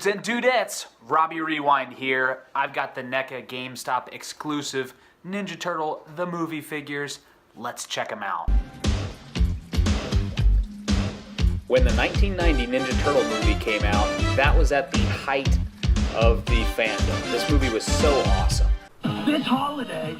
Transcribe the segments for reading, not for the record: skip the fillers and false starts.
Dudes and dudettes, Robbie Rewind here. I've got the NECA Gamestop exclusive Ninja Turtle the movie figures. Let's check them out. When the 1990 Ninja Turtle movie came out, that was at the height of the fandom. This movie was so awesome. This holiday,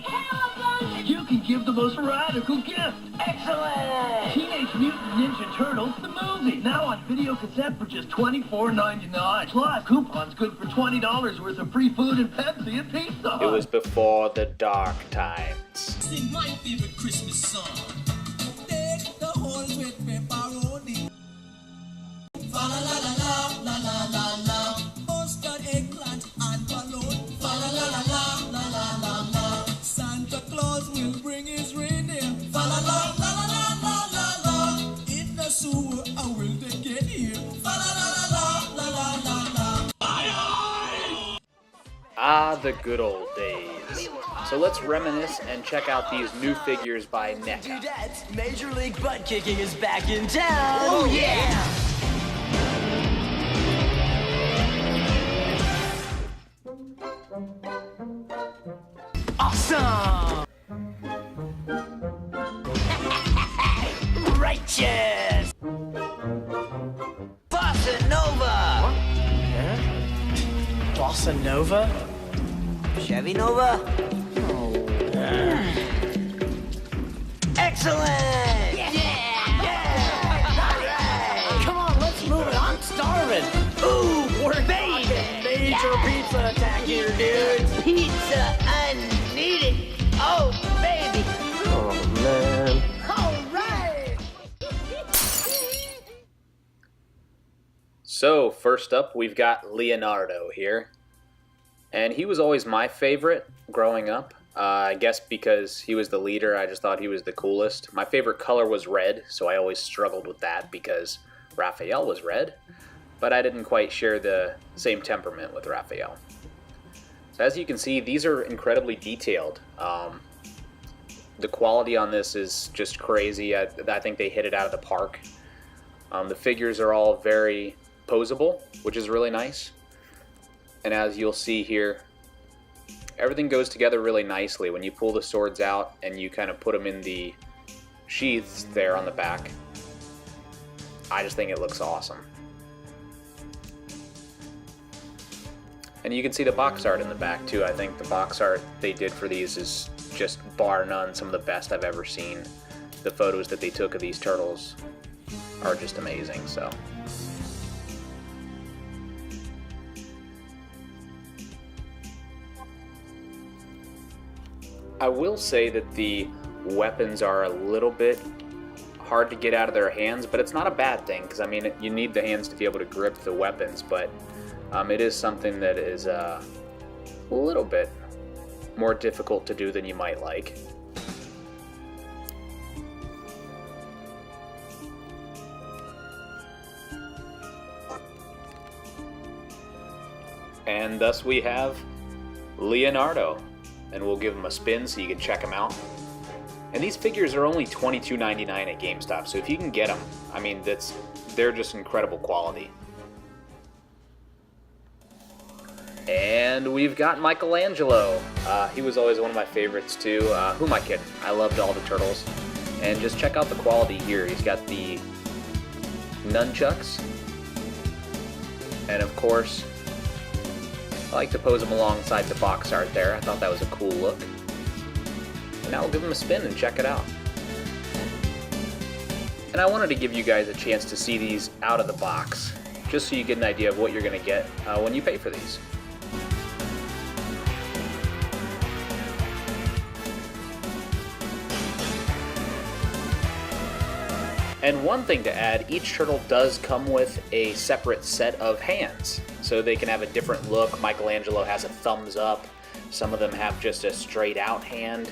you can give the most radical gift. Excellent! Teenage Mutant Ninja Turtles, the movie. Now on video cassette for just $24.99. Plus, coupons good for $20 worth of free food and Pepsi at Pizza Hut. It was before the dark times. Sing my favorite Christmas song. Take the whole with pepperoni. Fa la la la la la la la. Mustard, eggplant, and balloon. Fa la la la la la la la. Santa Claus will bring his reindeer. Fa la la la la la la la. In the sewer, I will they get here. Fa la la la la la la la. Ah, the good old days. So let's reminisce and check out these new figures by NECA. Dudettes, Major League Butt Kicking is back in town. Oh yeah! Awesome! Righteous! Bossa Nova! What? Yeah? Bossa Nova? Chevy Nova? Oh. Excellent! Yeah! Yeah! Come on, let's move it. I'm starving. Ooh, we're making major pizza attack here, dudes. Pizza unneeded. Oh, baby. Oh, man. All right. So first up, we've got Leonardo here. And he was always my favorite growing up. I guess because he was the leader, I just thought he was the coolest. My favorite color was red, so I always struggled with that because Raphael was red. But I didn't quite share the same temperament with Raphael. So as you can see, these are incredibly detailed. The quality on this is just crazy. I think they hit it out of the park. The figures are all very posable, which is really nice. And as you'll see here, everything goes together really nicely when you pull the swords out and you kind of put them in the sheaths there on the back. I just think it looks awesome. And you can see the box art in the back too. I think the box art they did for these is just bar none some of the best I've ever seen. The photos that they took of these turtles are just amazing. So. I will say that the weapons are a little bit hard to get out of their hands, but it's not a bad thing because I mean you need the hands to be able to grip the weapons, but it is something that is a little bit more difficult to do than you might like. And thus we have Leonardo. And we'll give them a spin so you can check them out. And these figures are only $22.99 at GameStop, so if you can get them, I mean, they're just incredible quality. And we've got Michelangelo. He was always one of my favorites too. Who am I kidding? I loved all the turtles. And just check out the quality here. He's got the nunchucks. And of course, I like to pose them alongside the box art there. I thought that was a cool look. And now we'll give them a spin and check it out. And I wanted to give you guys a chance to see these out of the box, just so you get an idea of what you're going to get when you pay for these. And one thing to add, each turtle does come with a separate set of hands, so they can have a different look. Michelangelo has a thumbs up. Some of them have just a straight out hand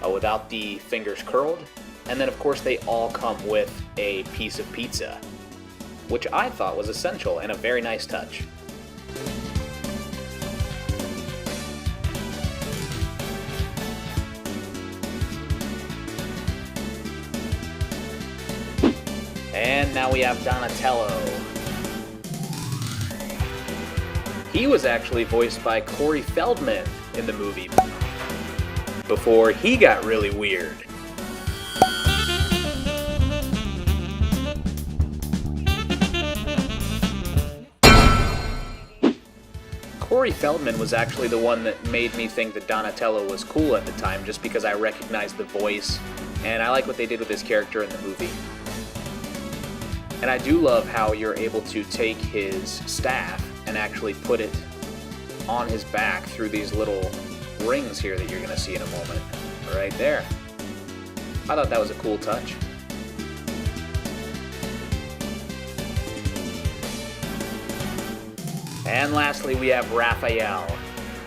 without the fingers curled. And then of course they all come with a piece of pizza, which I thought was essential and a very nice touch. And now we have Donatello. He was actually voiced by Corey Feldman in the movie before he got really weird. Corey Feldman was actually the one that made me think that Donatello was cool at the time, just because I recognized the voice, and I like what they did with his character in the movie. And I do love how you're able to take his staff and actually put it on his back through these little rings here that you're going to see in a moment. Right there. I thought that was a cool touch. And lastly, we have Raphael.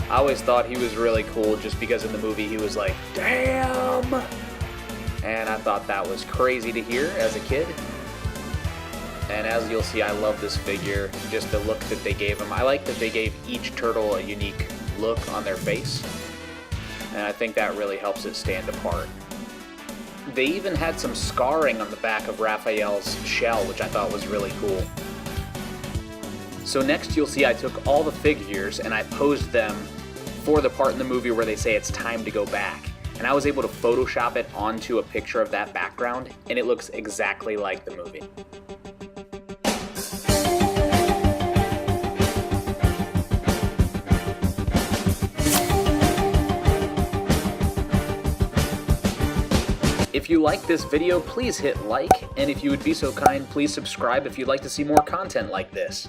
I always thought he was really cool just because in the movie he was like, damn! And I thought that was crazy to hear as a kid. And as you'll see, I love this figure, just the look that they gave him. I like that they gave each turtle a unique look on their face. And I think that really helps it stand apart. They even had some scarring on the back of Raphael's shell, which I thought was really cool. So next you'll see I took all the figures and I posed them for the part in the movie where they say it's time to go back. And I was able to Photoshop it onto a picture of that background, and it looks exactly like the movie. If you like this video, please hit like, and if you would be so kind, please subscribe if you'd like to see more content like this.